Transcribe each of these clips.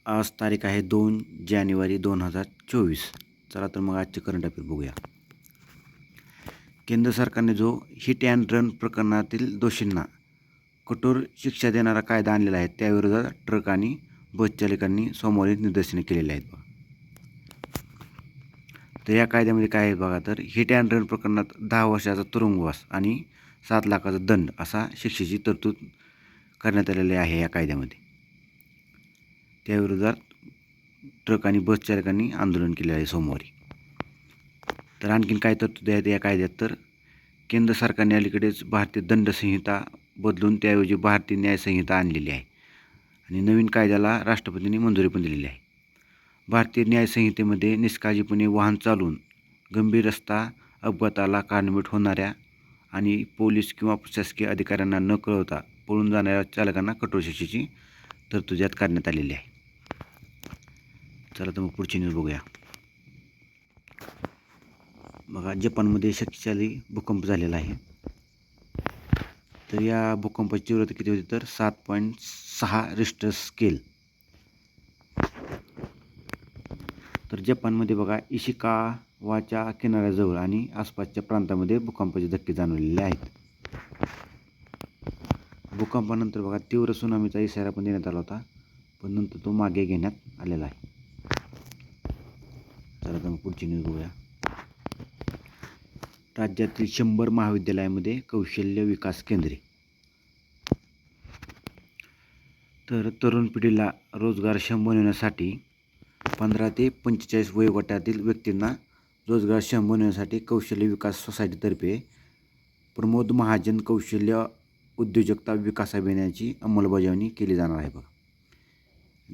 आज तारीख आहे 2 जानेवारी 2024. चला तर मग आजचे करंट अफेअर बघूया. केंद्र सरकारने जो हिट अँड रन प्रकरणातील दोषींना कठोर शिक्षा देणारा कायदा आणलेला आहे, त्याविरोधात ट्रक आणि बस चालकांनी सोमवारी निदर्शने केलेली आहेत. तर या कायद्यामध्ये काय आहे बघा, तर हिट अँड रन प्रकरणात 10 वर्षाचा तुरुंगवास आणि 7 लाखाचा दंड असा शिक्षेची तरतूद करण्यात आलेली आहे या कायद्यामध्ये. त्याविरोधात ट्रक आणि बस चालकांनी आंदोलन केले आहे सोमवारी. तर आणखीन काय तरतुदी आहेत या कायद्यात, तर केंद्र सरकारने अलीकडेच भारतीय दंड संहिता बदलून त्याऐवजी भारतीय न्यायसंहिता आणलेली आहे आणि नवीन कायद्याला राष्ट्रपतींनी मंजुरी पण दिलेली आहे. भारतीय न्यायसंहितेमध्ये निष्काळजीपणे वाहन चालवून गंभीर रस्ता अपघाताला कारणीभूत होणाऱ्या आणि पोलीस किंवा प्रशासकीय अधिकाऱ्यांना न कळवता पळून जाणाऱ्या चालकांना कठोर शिक्षेची तरतूद यात करण्यात आलेली आहे. चला तर मग पुढची न्यूज बघूया. बघा, जपानमध्ये शक्तिशाली भूकंप झालेला आहे. तर या भूकंपाची तीव्रता किती होती, तर 7.6 रिश्टर स्केल. तर जपानमध्ये बघा, इशिकावाच्या किनाऱ्याजवळ आणि आसपासच्या प्रांतामध्ये भूकंपाचे धक्के जाणवलेले आहेत. भूकंपानंतर बघा तीव्र सुनामीचा इशारा पण देण्यात आला होता, पण नंतर तो मागे घेण्यात आलेला आहे. चला तर मग पुढची न्यूज बघूया. राज्यातील 100 महाविद्यालयामध्ये कौशल्य विकास केंद्रे. तर तरुण पिढीला रोजगारक्षम बनवण्यासाठी 15 ते 45 वयोगटातील व्यक्तींना रोजगारक्षम बनवण्यासाठी कौशल्य विकास सोसायटीतर्फे प्रमोद महाजन कौशल्य उद्योजकता विकास अभियानाची अंमलबजावणी केली जाणार आहे बघा.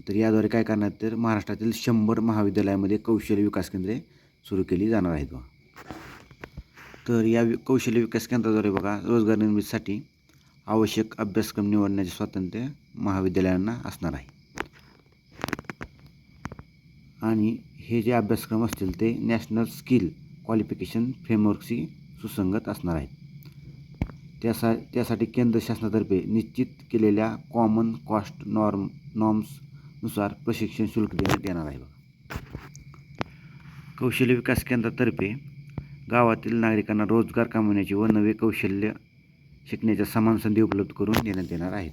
तर याद्वारे काय करणार, तर महाराष्ट्रातील 100 महाविद्यालयामध्ये कौशल्य विकास केंद्रे सुरू केली जाणार आहेत बघा. तर या कौशल्य विकास केंद्राद्वारे बघा रोजगार निर्मितीसाठी आवश्यक अभ्यासक्रम निवडण्याचे स्वातंत्र्य महाविद्यालयांना असणार आहे आणि हे जे अभ्यासक्रम असतील ते नॅशनल स्किल क्वालिफिकेशन फ्रेमवर्कशी सुसंगत असणार आहेत. त्यासाठी केंद्र शासनातर्फे निश्चित केलेल्या कॉमन कॉस्ट नॉर्म्सनुसार प्रशिक्षण शुल्क देण्यात येणार आहे. कौशल्य विकास केंद्रातर्फे गावातील नागरिकांना रोजगार कमवण्याची व नवे कौशल्य शिकण्याच्या समान संधी उपलब्ध करून देण्यात येणार आहेत,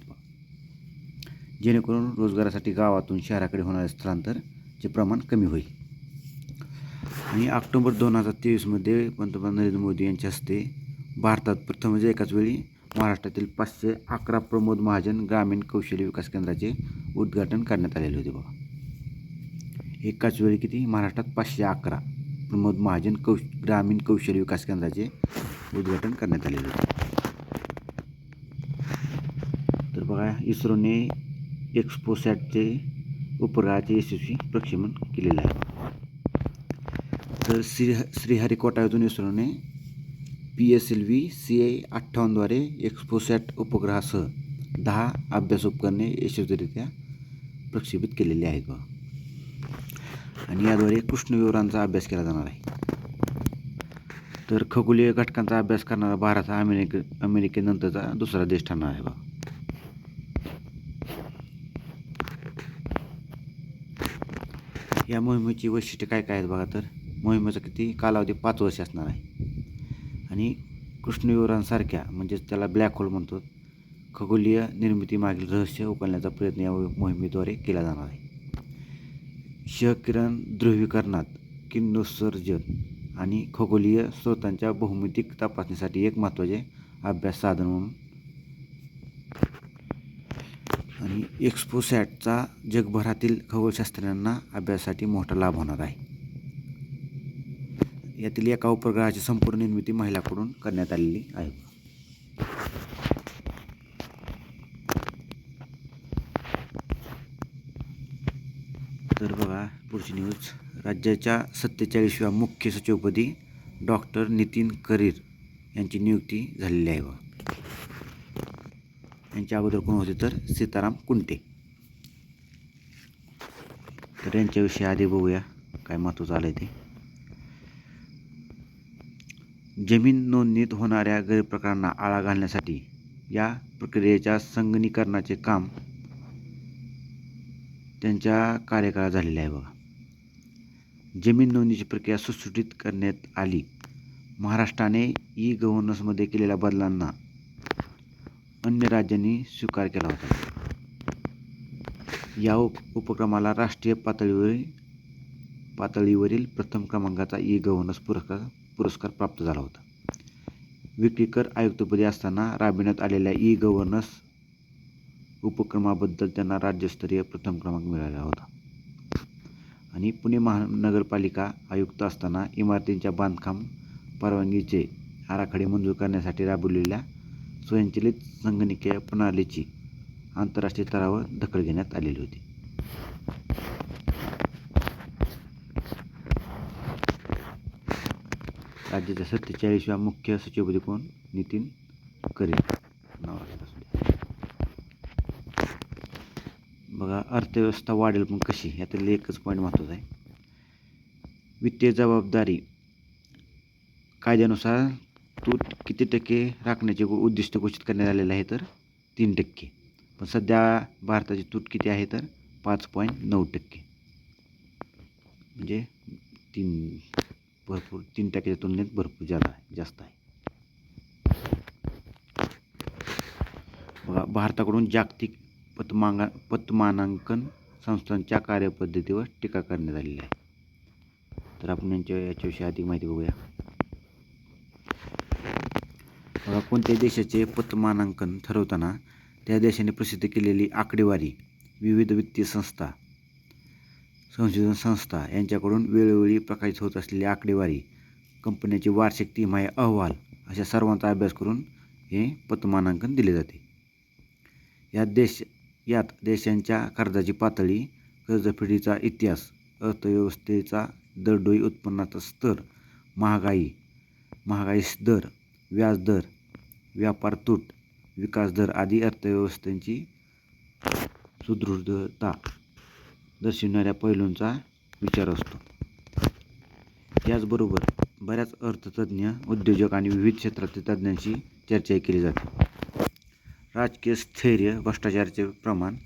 जेणेकरून रोजगारासाठी गावातून शहराकडे होणारे स्थलांतरचे प्रमाण कमी होईल. आणि ऑक्टोबर 2023मध्ये पंतप्रधान नरेंद्र मोदी यांच्या हस्ते भारतात प्रथमच एकाच वेळी महाराष्ट्रातील 511 प्रमोद महाजन ग्रामीण कौशल्य विकास केंद्राचे उद्घाटन करण्यात आलेले होते बघा. एकाच वेळी किती, महाराष्ट्रात 511 प्रमोद महाजन ग्रामीण कौशल्य विकास केंद्राचे उद्घाटन करण्यात आलेले होते. तर बघा, इस्रोने एक्सपोसॅटचे उपग्रहाचे यशस्वी प्रक्षेपण केलेलं आहे. तर श्रीहरिकोटा येथून इस्रोने PSLV CA-58द्वारे एक्सपोसॅट उपग्रहासह 10 अभ्यास उपकरणे यशस्वीरित्या प्रक्षेपित केलेली आहेत बघा. आणि याद्वारे कृष्णविवरांचा अभ्यास केला जाणार आहे. तर खगोलीय घटकांचा अभ्यास करणारा भारत हा अमेरिकेनंतरचा दुसरा देश ठरणार आहे बघा. या मोहिमेची वैशिष्ट्ये काय काय आहेत बघा, तर मोहिमेचा कालावधी 5 वर्ष असणार आहे आणि कृष्णविवरांसारख्या, म्हणजेच त्याला ब्लॅक होल म्हणतो, खगोलीय निर्मितीमागील रहस्य उकलण्याचा प्रयत्न या मोहिमेद्वारे केला जाणार आहे. क्षकिरण ध्रुवीकरणात किरणोत्सर्जन आणि खगोलीय स्रोतांच्या भौमितिक तपासणीसाठी एक महत्त्वाचे अभ्यास साधन म्हणून. आणि एक्सपोसॅटचा जगभरातील खगोलशास्त्रज्ञांना अभ्यासासाठी मोठा लाभ होणार आहे. यातील एका उपग्रहाची संपूर्ण निर्मिती महिलाकडून करण्यात आलेली आहे. तर बघा पुढची न्यूज. राज्याच्या 47व्या मुख्य सचिवपदी डॉक्टर नितीन करीर यांची नियुक्ती झालेली आहे बघा. यांच्या अगोदर कोण होते, तर सीताराम कुंटे. तर यांच्याविषयी आधी बघूया काय महत्त्वाचं आलं आहे ते. जमीन नोंदणीत होणाऱ्या गैरप्रकारांना आळा घालण्यासाठी या प्रक्रियेच्या संगणकीकरणाचे काम त्यांच्या कार्यकाळात झालेला आहे बघा. जमीन नोंदणीची प्रक्रिया सुटसुटीत करण्यात आली. महाराष्ट्राने ई गव्हर्नन्समध्ये केलेल्या बदलांना अन्य राज्यांनी स्वीकार केला होता. या उपक्रमाला राष्ट्रीय पातळीवरील प्रथम क्रमांकाचा ई गव्हर्नन्स पुरस्कार प्राप्त झाला होता. विक्री कर आयुक्तपदी असताना राबविण्यात आलेल्या ई गव्हर्नन्स उपक्रमाबद्दल त्यांना राज्यस्तरीय प्रथम क्रमांक मिळाला होता. आणि पुणे महानगरपालिका आयुक्त असताना इमारतींच्या बांधकाम परवानगीचे आराखडे मंजूर करण्यासाठी राबवलेल्या स्वयंचलित संगणकीय प्रणालीची आंतरराष्ट्रीय स्तरावर दखल घेण्यात आलेली होती. राज्याच्या 47व्या मुख्य सचिवपदी कोण? नितीन करेल नाव असू द्या. बघा, अर्थव्यवस्था वाढेल पण कशी, यातील एकच पॉईंट महत्त्वाचा आहे. वित्तीय जबाबदारी कायद्यानुसार तूट किती टक्के राखण्याचे उद्दिष्ट घोषित करण्यात आलेलं आहे तर 3%. पण सध्या भारताची तूट किती आहे तर 5.9%. म्हणजे 3% तुलनेत भरपूर जास्त आहे. बघा, भारताकडून जागतिक पतमानांकन संस्थांच्या कार्यपद्धतीवर टीका करण्यात आलेली आहे. तर आपण याच्याविषयी अधिक माहिती बघूया. बघा, कोणत्याही देशाचे पतमानांकन ठरवताना त्या देशाने प्रसिद्ध केलेली आकडेवारी, विविध वित्तीय संस्था, संशोधन संस्था यांच्याकडून वेळोवेळी प्रकाशित होत असलेली आकडेवारी, कंपन्याचे वार्षिक तिमाही अहवाल अशा सर्वांचा अभ्यास करून हे पतमानांकन दिले जाते. यात देशांच्या कर्जाची पातळी, कर्जफेडीचा इतिहास, अर्थव्यवस्थेचा दरडोई उत्पन्नाचा स्तर, महागाई दर, व्याज दर, व्यापार तूट, विकास दर आदी अर्थव्यवस्थेची सुदृढता दर्शविणाऱ्या पैलूंचा विचार असतो. याचबरोबर बऱ्याच अर्थतज्ज्ञ, उद्योजक आणि विविध क्षेत्रातील तज्ज्ञांशी चर्चा केली जाते. राजकीय स्थैर्य, भ्रष्टाचाराचे प्रमाण,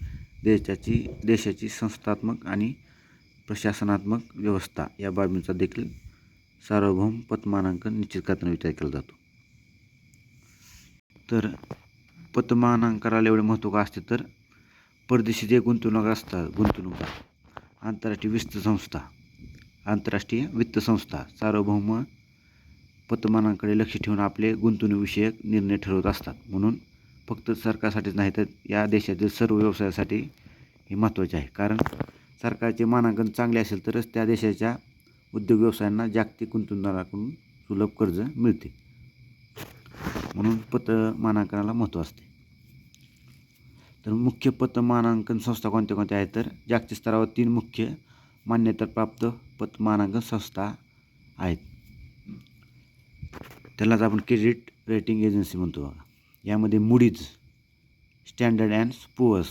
देशाची संस्थात्मक आणि प्रशासनात्मक व्यवस्था या बाबींचा देखील सार्वभौम पतमानांकन निश्चित करताना विचार केला जातो. तर पतमानांकनाला एवढे महत्त्व का असते तर परदेशी जे गुंतवणूकदार, आंतरराष्ट्रीय वित्त संस्था सार्वभौम पतमानांकडे लक्ष ठेवून आपले गुंतवणूकविषयक निर्णय ठरवत असतात. म्हणून फक्त सरकारसाठीच नाही तर या देशातील सर्व व्यवसायासाठी हे महत्त्वाचे आहे. कारण सरकारचे मानांकन चांगले असेल तरच त्या देशाच्या उद्योग व्यवसायांना जागतिक गुंतवणूकदाराकडून सुलभ कर्ज मिळते. म्हणून पतमानांकनाला महत्त्व असते. तर मुख्य पतमानांकन संस्था कोणत्या कोणत्या आहेत तर जागतिक स्तरावर 3 मुख्य मान्यताप्राप्त पतमानांकन संस्था आहेत. त्यालाच आपण क्रेडिट रेटिंग एजन्सी म्हणतो बघा. यामध्ये मूडीज, स्टँडर्ड अँड पुअर्स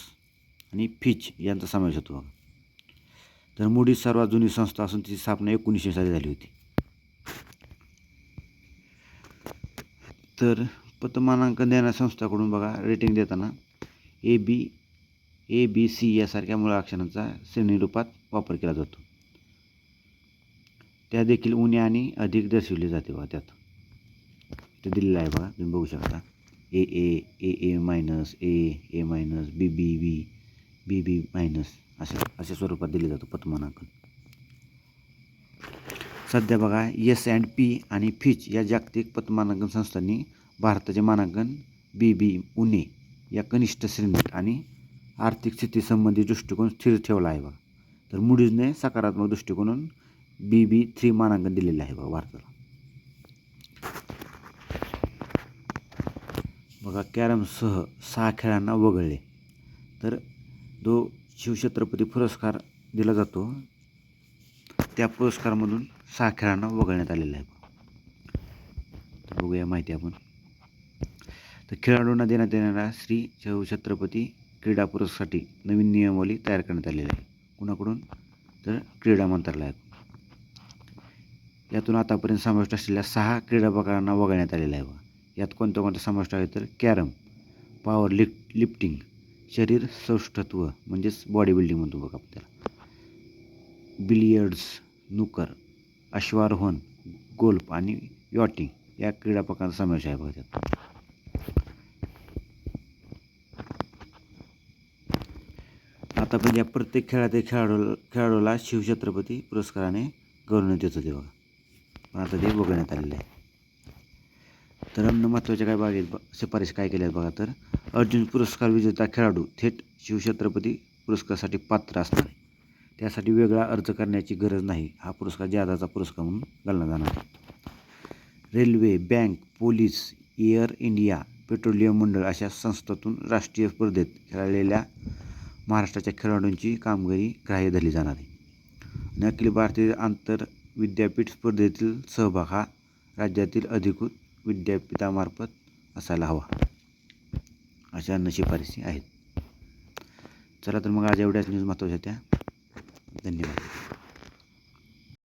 आणि फिच यांचा समावेश होतो बघा. तर मूडीज सर्वात जुनी संस्था असून तिची स्थापना 1900 साली झाली होती. तर पतमानांकन देणाऱ्या संस्थांकडून बघा रेटिंग देताना ABC यासारख्या मूळ अक्षरांचा श्रेणीरूपात वापर केला जातो. त्या देखील उणे आणि अधिक दर्शविले जाते बघा. त्यात ते दिलेलं आहे बघा, तुम्ही बघू शकता. AA minus, A minus, BB minus अशा स्वरूपात दिले जातं पतमानांकन. सध्या बघा S&P आणि फिच या जागतिक पतमानांकन संस्थांनी भारताचे मानांकन BB उणे या कनिष्ठ श्रेणीत आणि आर्थिक स्थितीसंबंधी दृष्टिकोन स्थिर ठेवला आहे बघा. तर मूडीजने सकारात्मक दृष्टिकोनातून BB3 मानांकन दिलेलं आहे बघा भारताला. बघा, कॅरमसह 6 खेळांना वगळले. तर जो शिवछत्रपती पुरस्कार दिला जातो त्या पुरस्कारामधून 6 खेळांना वगळण्यात आलेलं आहे. तर बघूया माहिती आपण. तर खेळाडूंना देण्यात येणाऱ्या श्री शिवछत्रपती क्रीडा पुरस्कारासाठी नवीन नियमावली तयार करण्यात आलेली आहे. कुणाकडून तर क्रीडा मंत्रालयात. यातून आतापर्यंत समाविष्ट असलेल्या 6 क्रीडा प्रकारांना वगळण्यात आलेलं आहे. यात कोणत्या समाविष्ट आहे तर कॅरम, पॉवर लिफ्टिंग, शरीर सौष्ठत्व म्हणजेच बॉडी बिल्डिंग म्हणतो बघा आपण त्याला. बिलियर्ड्स, स्नूकर, अश्वारोहण, गोल्फ आणि यॉटिंग या क्रीडा प्रकारांचा समावेश आहे बघा त्यात. आतापर्यंत या प्रत्येक खेळातील खेळाडूला शिवछत्रपती पुरस्काराने गौरवण्यात येत होते बघा. पण आता ते बघण्यात आलेलं आहे. तर महत्त्वाच्या काय शिफारशी काय केल्या आहेत बघा. तर अर्जुन पुरस्कार विजेता खेळाडू थेट शिवछत्रपती पुरस्कारासाठी पात्र असणार आहे. त्यासाठी वेगळा अर्ज करण्याची गरज नाही. हा पुरस्कार ज्यादाचा पुरस्कार म्हणून गणला जाणार आहे. Railway, bank, police, air India, petroleum मंडळ अशा संस्थांतून राष्ट्रीय स्पर्धेत खेळलेल्या महाराष्ट्राच्या खेळाडूंची कामगिरी ग्राह्य धरली जाणार आहे. आणि अखिल भारतीय आंतर विद्यापीठ स्पर्धेतील सहभाग हा राज्यातील अधिकृत विद्यापीठामार्फत असायला हवा. अशा शिफारसी आहेत. चला तर मग आज एवढ्याच न्यूज महत्त्वाच्या त्या. धन्यवाद.